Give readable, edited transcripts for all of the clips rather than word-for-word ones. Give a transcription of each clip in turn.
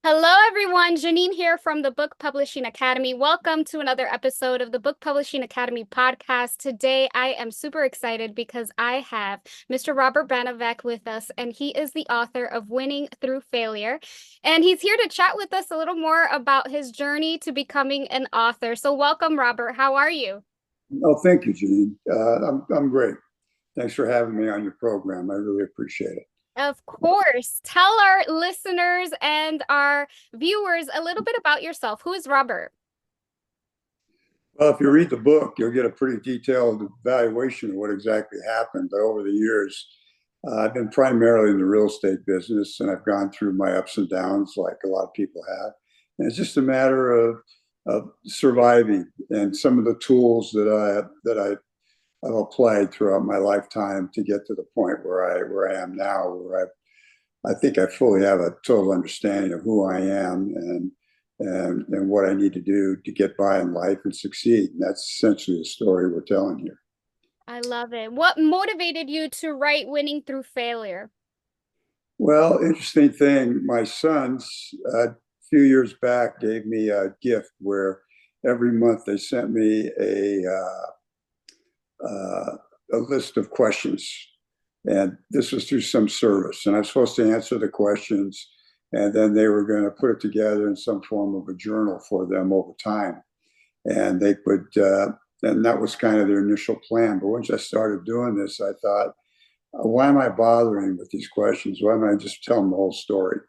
Hello, everyone. Janine here from the Book Publishing Academy. Welcome to another episode of the Book Publishing Academy podcast. Today, I am super excited because I have Mr. Robert Banovac with us, and he is the author of Winning Through Failure. And he's here to chat with us a little more about his journey to becoming an author. So, welcome, Robert. How are you? Oh, thank you, Janine. I'm great. Thanks for having me on your program. I really appreciate it. Of course. Tell our listeners and our viewers a little bit about yourself. Who is Robert? Well, if you read the book, you'll get a pretty detailed evaluation of what exactly happened. But over the years, I've been primarily in the real estate business, and I've gone through my ups and downs like a lot of people have. And it's just a matter of surviving and some of the tools I've applied throughout my lifetime to get to the point where I am now, I think I fully have a total understanding of who I am and what I need to do to get by in life and succeed. And that's essentially the story we're telling here. I love it. What motivated you to write Winning Through Failure? Well, interesting thing. My sons, a few years back, gave me a gift where every month they sent me a list of questions. And this was through some service. And I was supposed to answer the questions, and then they were going to put it together in some form of a journal for them over time. And they could, and that was kind of their initial plan. But once I started doing this, I thought, why am I bothering with these questions? Why don't I just tell them the whole story?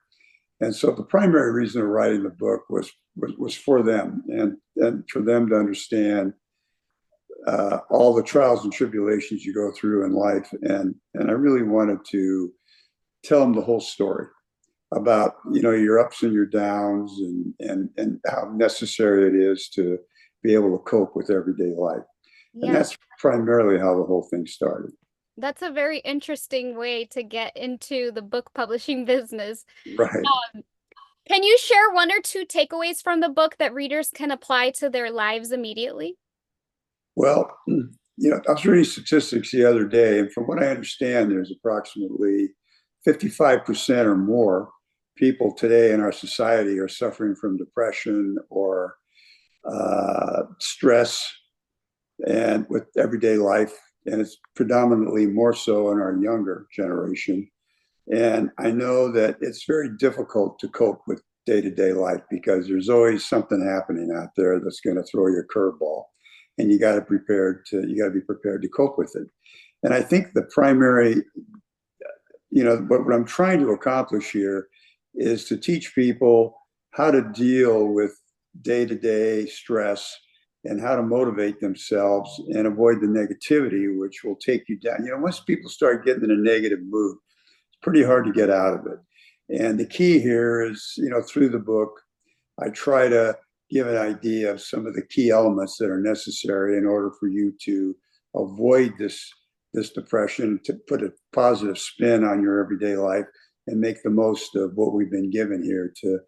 And so the primary reason of writing the book was for them and for them to understand all the trials and tribulations you go through in life. And I really wanted to tell them the whole story about, your ups and your downs and how necessary it is to be able to cope with everyday life. And Yeah, that's primarily how the whole thing started. that's a very interesting way to get into the book publishing business. Right. Can you share one or two takeaways from the book that readers can apply to their lives immediately? Well, I was reading statistics the other day, and from what I understand, there's approximately 55% or more people today in our society are suffering from depression or stress and with everyday life. And it's predominantly more so in our younger generation. And I know that it's very difficult to cope with day to day life because there's always something happening out there that's going to throw you a curveball. And you got to be prepared to cope with it. And I think the primary, what I'm trying to accomplish here is to teach people how to deal with day to day stress and how to motivate themselves and avoid the negativity, which will take you down. Once people start getting in a negative mood, it's pretty hard to get out of it. And the key here is, through the book, I try to give an idea of some of the key elements that are necessary in order for you to avoid this depression, to put a positive spin on your everyday life and make the most of what we've been given here to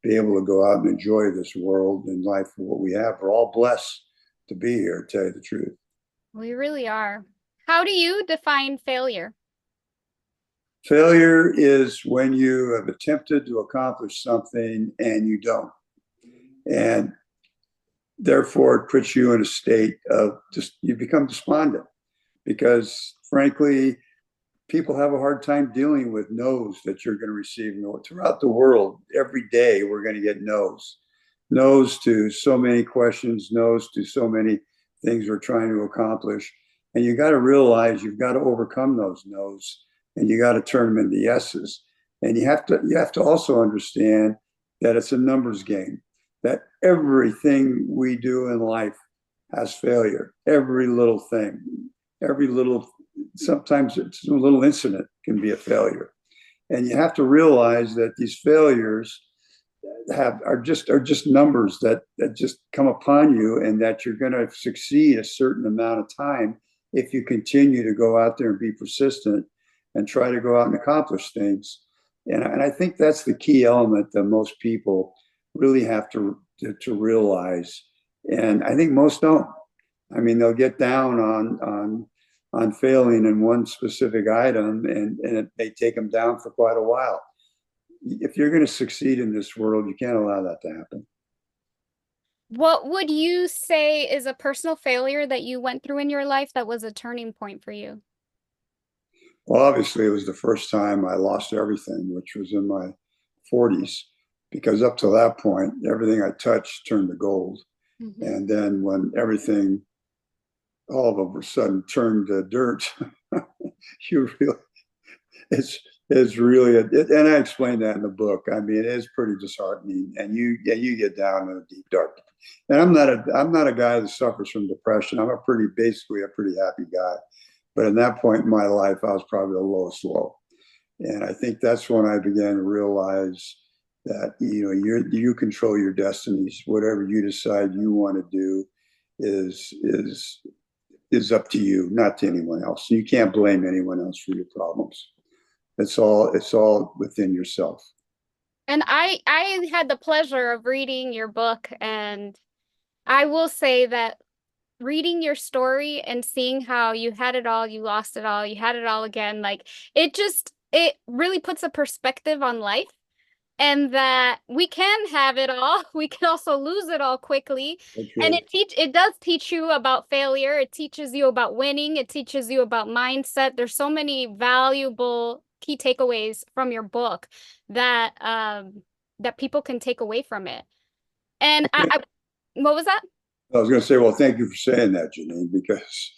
be able to go out and enjoy this world and life for what we have. We're all blessed to be here, to tell you the truth. We really are. How do you define failure? Failure is when you have attempted to accomplish something and you don't. And therefore, it puts you in a state of just, you become despondent because, frankly, people have a hard time dealing with no's that you're going to receive. Throughout the world, every day we're going to get no's to so many questions, no's to so many things we're trying to accomplish. And you got to realize you've got to overcome those no's and you got to turn them into yeses. And you have to also understand that it's a numbers game, that everything we do in life has failure. Every little thing, sometimes it's a little incident can be a failure. And you have to realize that these failures are just numbers that just come upon you, and that you're going to succeed a certain amount of time if you continue to go out there and be persistent and try to go out and accomplish things. And I think that's the key element that most people really have to realize. And I think most don't. I mean, they'll get down on failing in one specific item, and it may take them down for quite a while. if you're going to succeed in this world, you can't allow that to happen. What would you say is a personal failure that you went through in your life that was a turning point for you? Well, obviously, it was the first time I lost everything, which was in my 40s, because up to that point, everything I touched turned to gold. Mm-hmm. And then when everything all of a sudden turned to dirt, you really, it's really, and I explained that in the book. I mean, it's pretty disheartening, and you get down in a deep dark. And I'm not a guy that suffers from depression. I'm basically a pretty happy guy. But at that point in my life, I was probably the lowest low. And I think that's when I began to realize that you control your destinies. Whatever you decide you want to do is up to you, not to anyone else. You can't blame anyone else for your problems. It's all within yourself. And I had the pleasure of reading your book, and I will say that reading your story and seeing how you had it all, you lost it all, you had it all again, like it really puts a perspective on life, and that we can have it all. We can also lose it all quickly. And it does teach you about failure. It teaches you about winning. It teaches you about mindset. There's so many valuable key takeaways from your book that that people can take away from it. And what was that? I was going to say, well, thank you for saying that, Janine, because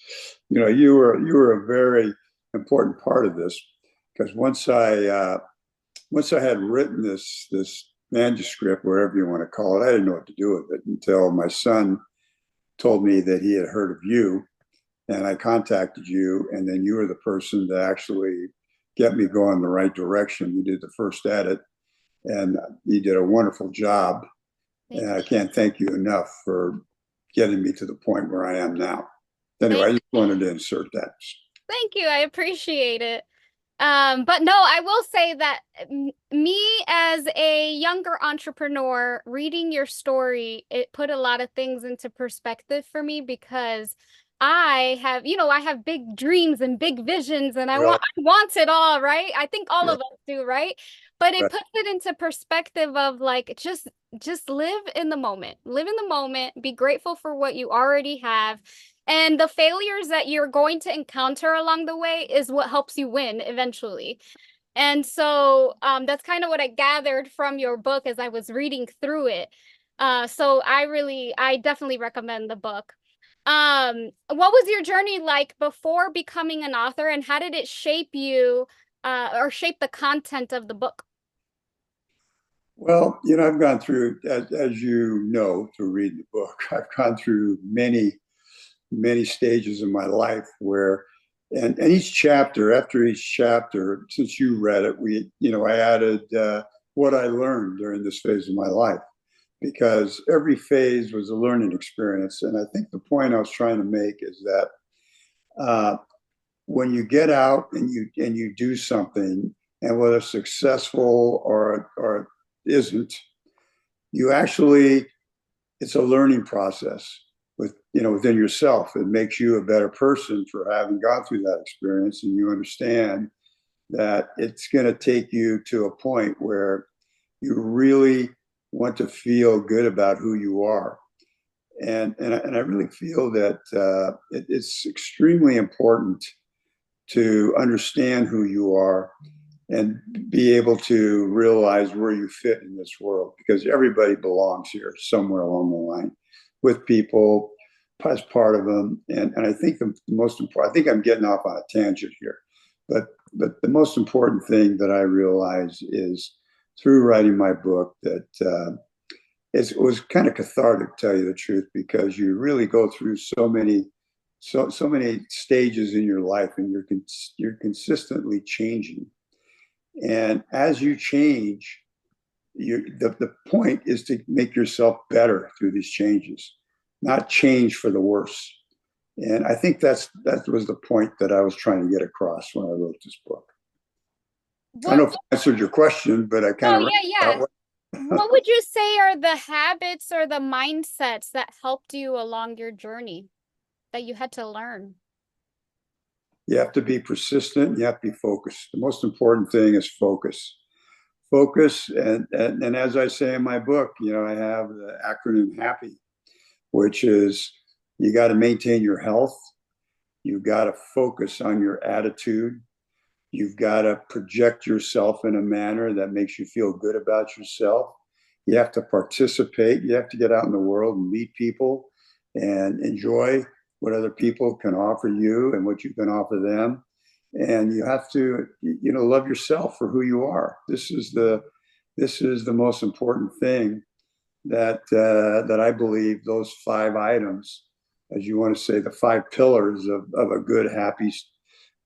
you were a very important part of this. Because once I had written this manuscript, whatever you want to call it, I didn't know what to do with it until my son told me that he had heard of you, and I contacted you, and then you were the person to actually get me going in the right direction. You did the first edit, and you did a wonderful job. And I can't thank you enough for getting me to the point where I am now. Anyway, I just wanted to insert that. Thank you. I appreciate it. But no, I will say that me as a younger entrepreneur, reading your story, it put a lot of things into perspective for me, because I have big dreams and big visions, and I want it all, right? I think all of us do, right? But it puts it into perspective of like, just live in the moment. Live in the moment, be grateful for what you already have. And the failures that you're going to encounter along the way is what helps you win eventually. And so that's kind of what I gathered from your book as I was reading through it. So I definitely recommend the book. What was your journey like before becoming an author, and how did it shape you or shape the content of the book? Well, I've gone through, as you know, through reading the book, I've gone through many stages in my life where, and each chapter, after each chapter, since you read it, I added what I learned during this phase of my life, because every phase was a learning experience. And I think the point I was trying to make is that when you get out and you do something, and whether successful or isn't, you actually, it's a learning process within yourself. It makes you a better person for having gone through that experience, and you understand that it's going to take you to a point where you really want to feel good about who you are. And I really feel that it's extremely important to understand who you are and be able to realize where you fit in this world, because everybody belongs here somewhere along the line with people as part of them. And I think the most important, I think I'm getting off on a tangent here, but the most important thing that I realize is through writing my book that it was kind of cathartic, to tell you the truth, because you really go through so many stages in your life, and you're consistently changing. And as you change, the point is to make yourself better through these changes, not change for the worse. And I think that was the point that I was trying to get across when I wrote this book. I don't know if I answered your question, but I kind of. Yeah. What would you say are the habits or the mindsets that helped you along your journey that you had to learn? You have to be persistent. You have to be focused. The most important thing is focus. focus. And as I say in my book, I have the acronym HAPPY, which is you got to maintain your health. You've got to focus on your attitude. You've got to project yourself in a manner that makes you feel good about yourself. You have to participate. You have to get out in the world and meet people and enjoy what other people can offer you and what you can offer them. And you have to, love yourself for who you are. This is the most important thing that I believe those 5 items, as you want to say, the 5 pillars of a good, happy,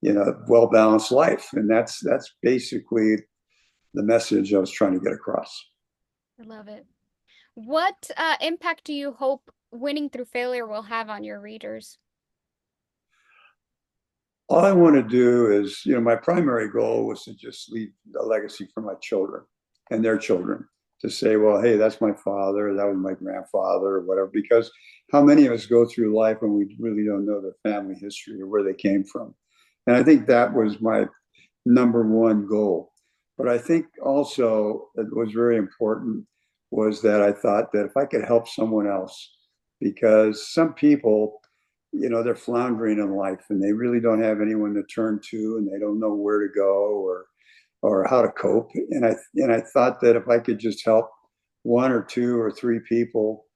well-balanced life. And that's basically the message I was trying to get across. I love it. What impact do you hope Winning Through Failure will have on your readers? All I want to do is, my primary goal was to just leave a legacy for my children and their children, to say, well, hey, that's my father, that was my grandfather, or whatever, because how many of us go through life and we really don't know their family history or where they came from? And I think that was my number one goal. But I think also that was very important was that I thought that if I could help someone else, because some people, they're floundering in life and they really don't have anyone to turn to and they don't know where to go or how to cope. And I thought that if I could just help 1 or 2 or 3 people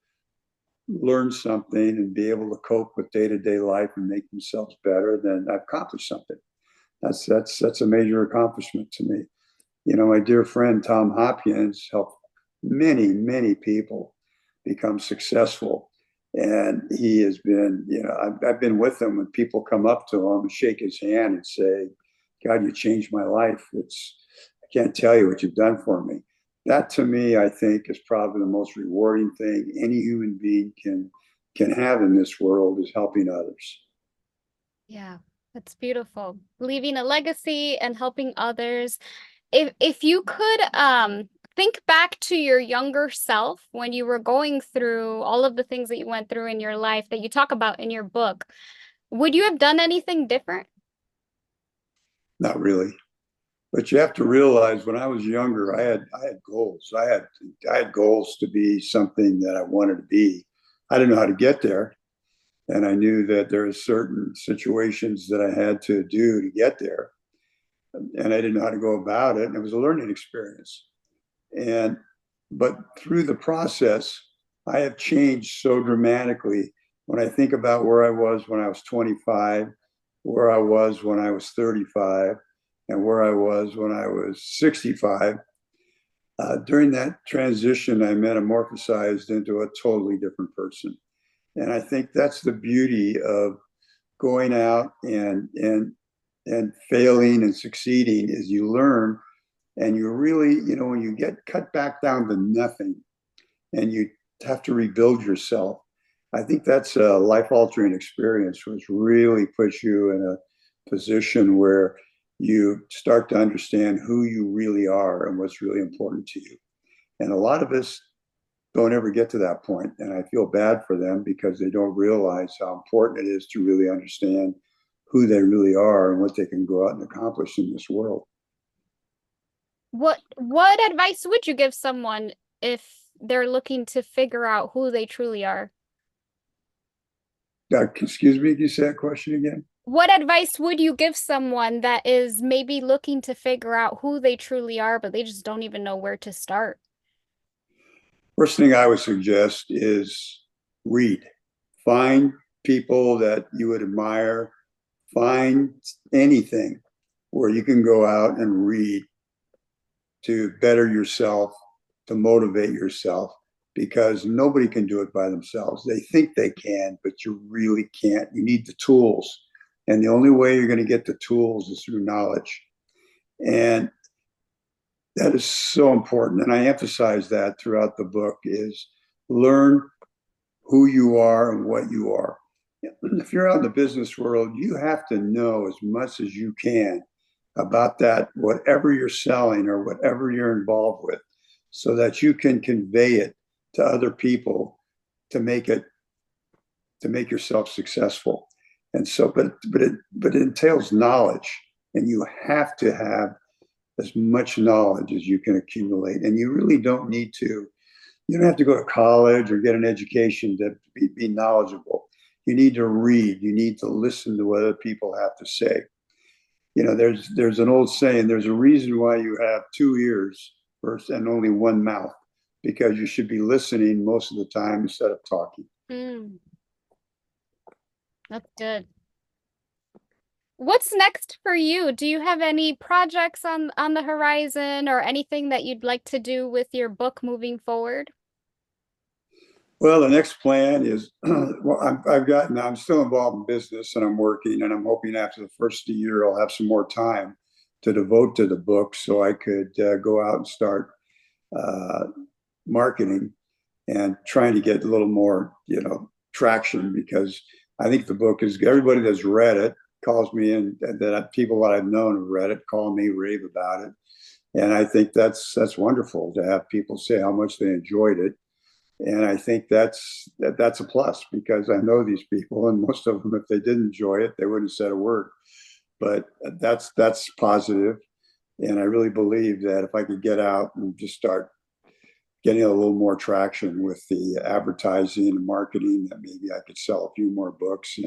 learn something and be able to cope with day-to-day life and make themselves better, then I've accomplished something. That's a major accomplishment to me. My dear friend Tom Hopkins helped many, many people become successful. And he has been, I've been with him when people come up to him and shake his hand and say, God, you changed my life. I can't tell you what you've done for me. That to me, I think, is probably the most rewarding thing any human being can have in this world, is helping others. Yeah, that's beautiful. Leaving a legacy and helping others. If you could think back to your younger self when you were going through all of the things that you went through in your life that you talk about in your book, would you have done anything different? Not really. But you have to realize when I was younger, I had goals. I had goals to be something that I wanted to be. I didn't know how to get there. And I knew that there are certain situations that I had to do to get there. And I didn't know how to go about it. And it was a learning experience. But through the process, I have changed so dramatically. When I think about where I was when I was 25, where I was when I was 35, and where I was when I was 65, during that transition, I metamorphosized into a totally different person. And I think that's the beauty of going out and failing and succeeding, is you learn. And you really, when you get cut back down to nothing and you have to rebuild yourself, I think that's a life-altering experience, which really puts you in a position where you start to understand who you really are and what's really important to you. And a lot of us don't ever get to that point. And I feel bad for them because they don't realize how important it is to really understand who they really are and what they can go out and accomplish in this world. What advice would you give someone if they're looking to figure out who they truly are? Excuse me, can you say that question again? What advice would you give someone that is maybe looking to figure out who they truly are, but they just don't even know where to start? First thing I would suggest is read. Find people that you would admire. Find anything where you can go out and read to better yourself, to motivate yourself, because nobody can do it by themselves. They think they can, but you really can't. You need the tools. And the only way you're going to get the tools is through knowledge. And that is so important. And I emphasize that throughout the book, is learn who you are and what you are. If you're out in the business world, you have to know as much as you can about that, whatever you're selling or whatever you're involved with, so that you can convey it to other people to make yourself successful. And so, but it entails knowledge, and you have to have as much knowledge as you can accumulate. And you really don't need to, you don't have to go to college or get an education to be knowledgeable. You need to read, you need to listen to what other people have to say. You know, there's an old saying, there's a reason why you have two ears first and only one mouth, because you should be listening most of the time instead of talking. Mm, that's good. What's next for you? Do you have any projects on the horizon or anything that you'd like to do with your book moving forward? Well, the next plan is, well, I'm still involved in business and I'm working, and I'm hoping after the first of the year, I'll have some more time to devote to the book so I could go out and start uh, marketing and trying to get a little more, traction, because I think the book is, everybody that's read it calls me in, that people that I've known have read it, call me, rave about it. And I think that's wonderful to have people say how much they enjoyed it. And I think that's a plus, because I know these people, and most of them, if they didn't enjoy it, they wouldn't have said a word. But that's positive. And I really believe that if I could get out and just start getting a little more traction with the advertising and marketing, that maybe I could sell a few more books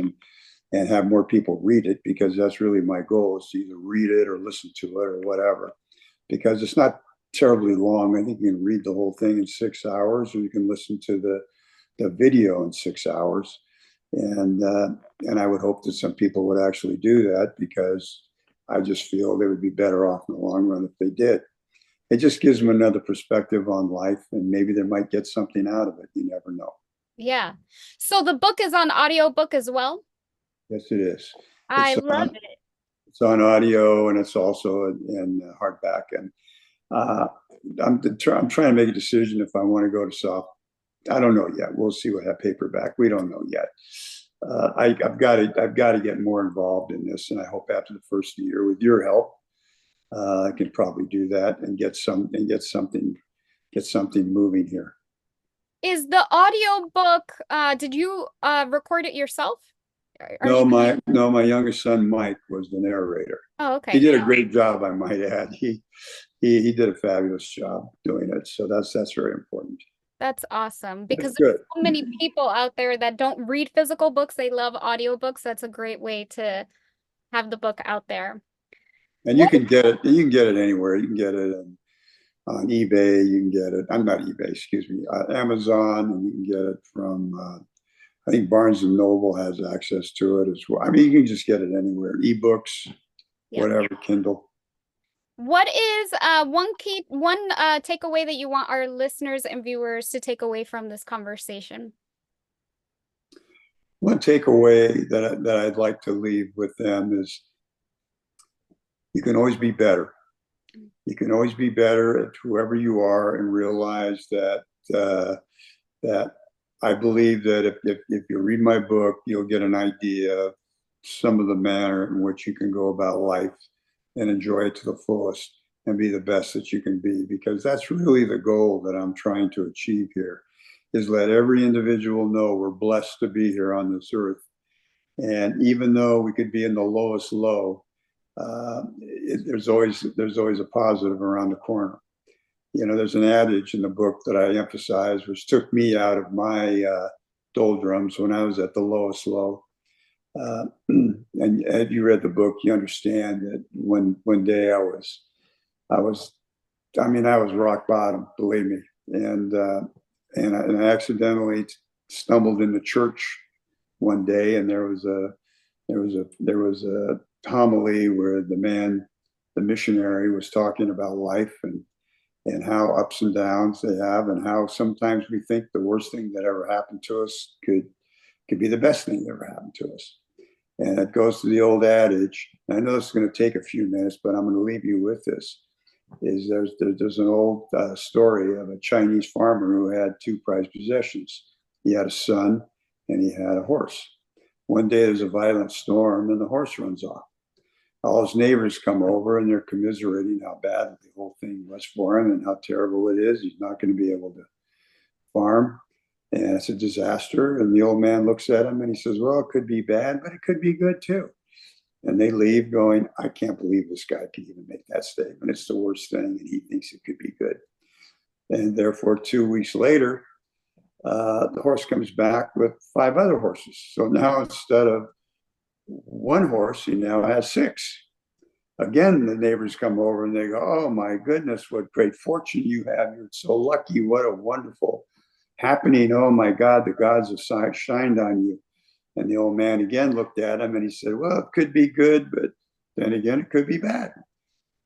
and have more people read it, because that's really my goal, is to either read it or listen to it or whatever, because it's not terribly long. I think you can read the whole thing in 6 hours, or you can listen to the video in 6 hours. And I would hope that some people would actually do that, because I just feel they would be better off in the long run if they did. It just gives them another perspective on life, and maybe they might get something out of it. You never know. Yeah. So the book is on audiobook as well? Yes, it is. I It's love on, it. it's on audio, and it's also in hardback. And uh, I'm trying to make a decision if I want to go to soft. I don't know yet. We'll see what have paperback. We don't know yet. I've got to get more involved in this, and I hope after the first year, with your help, I can probably do that and get something moving here. Is the audio book, did you record it yourself? Are you? No, my youngest son Mike was the narrator. Oh, He okay. did a great job, I might add. He did a fabulous job doing it. So that's very important. That's awesome, That's because there's good. so many people out there that don't read physical books. They love audiobooks. That's a great way to have the book out there. And you What? can get it. You can get it anywhere. You can get it on eBay. You can get it. I'm not eBay. Excuse me. Amazon, and you can get it from. I think Barnes and Noble has access to it as well. I mean, you can just get it anywhere. Ebooks, Yeah. whatever, Kindle. What is one takeaway that you want our listeners and viewers to take away from this conversation? One takeaway that I'd like to leave with them is, you can always be better. You can always be better at whoever you are, and realize that I believe that if you read my book, you'll get an idea of some of the manner in which you can go about life and enjoy it to the fullest and be the best that you can be, because that's really the goal that I'm trying to achieve here, is let every individual know we're blessed to be here on this earth. And even though we could be in the lowest low, there's always a positive around the corner. There's an adage in the book that I emphasize, which took me out of my doldrums when I was at the lowest low. And if you read the book, you understand that one day I was, I mean, I was rock bottom, believe me. And I accidentally stumbled into church one day, and there was a homily where the missionary was talking about life, and how ups and downs they have, and how sometimes we think the worst thing that ever happened to us could be the best thing that ever happened to us. And it goes to the old adage. I know this is going to take a few minutes, but I'm going to leave you with this. Is there's an old story of a Chinese farmer who had two prized possessions. He had a son and he had a horse. One day there's a violent storm and the horse runs off. All his neighbors come over and they're commiserating how bad the whole thing was for him and how terrible it is. He's not going to be able to farm, and it's a disaster. And the old man looks at him and he says, well, it could be bad, but it could be good too. And they leave going, I can't believe this guy can even make that statement. It's the worst thing, and he thinks it could be good. And therefore, 2 weeks later, the horse comes back with 5 other horses. So now instead of one horse, he now has 6. Again, the neighbors come over and they go, oh my goodness, what great fortune you have. You're so lucky. What a wonderful happening. Oh my God, the gods have shined on you. And the old man again looked at him and he said, well, it could be good, but then again, it could be bad.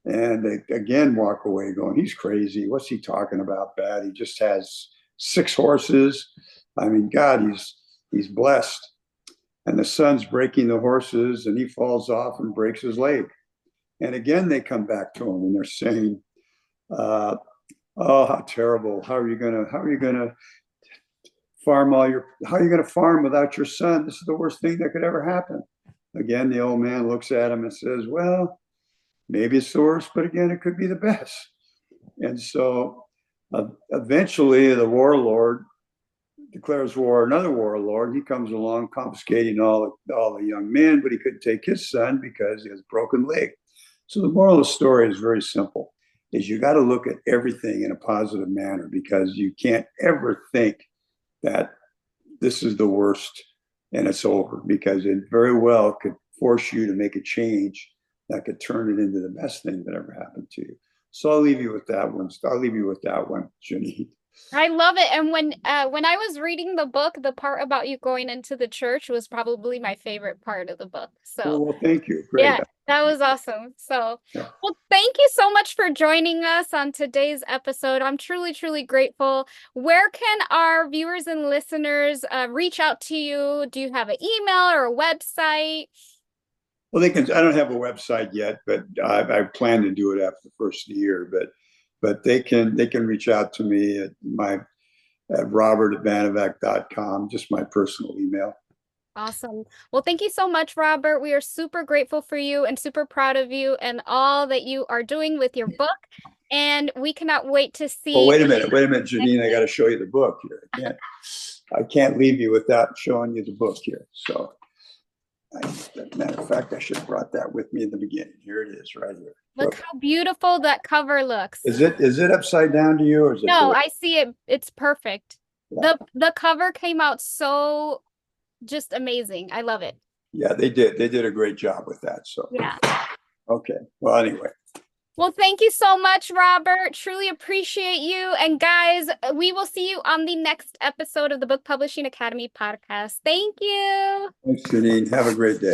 And they again walk away going, he's crazy. What's he talking about bad? He just has 6 horses. I mean, God, he's blessed. And the son's breaking the horses and he falls off and breaks his leg. And again, they come back to him and they're saying, oh, how terrible. How are you going to farm how are you going to farm without your son? This is the worst thing that could ever happen. Again, the old man looks at him and says, well, maybe it's the worst, but again, it could be the best. And so eventually the warlord declares war, another warlord. He comes along confiscating all the young men, but he couldn't take his son because he has a broken leg. So the moral of the story is very simple, is you got to look at everything in a positive manner, because you can't ever think that this is the worst and it's over, because it very well could force you to make a change that could turn it into the best thing that ever happened to you. So I'll leave you with that one. Janine. I love it. And when I was reading the book, the part about you going into the church was probably my favorite part of the book. So Well, thank you. Great. yeah, that was awesome. So, Yeah. well, thank you so much for joining us on today's episode. I'm truly, truly grateful. Where can our viewers and listeners reach out to you? Do you have an email or a website? Well, they can. I don't have a website yet, but I plan to do it after the first of the year. But they can reach out to me at robert@banovac.com, just my personal email. Awesome. Well, thank you so much, Robert. We are super grateful for you and super proud of you and all that you are doing with your book. And we cannot wait to see. Well, wait a minute, Janine. I got to show you the book here. I can't leave you without showing you the book here. So, as a matter of fact, I should have brought that with me in the beginning. Here it is, right here. Look how beautiful that cover looks. Is it upside down to you, or is it? No, I see it. It's perfect. Yeah. The cover came out so just amazing. I love it. Yeah, they did. They did a great job with that. So yeah. Okay. Well, anyway. Well, thank you so much, Robert. Truly appreciate you. And guys, we will see you on the next episode of the Book Publishing Academy podcast. Thank you. Thanks, Janine. Have a great day.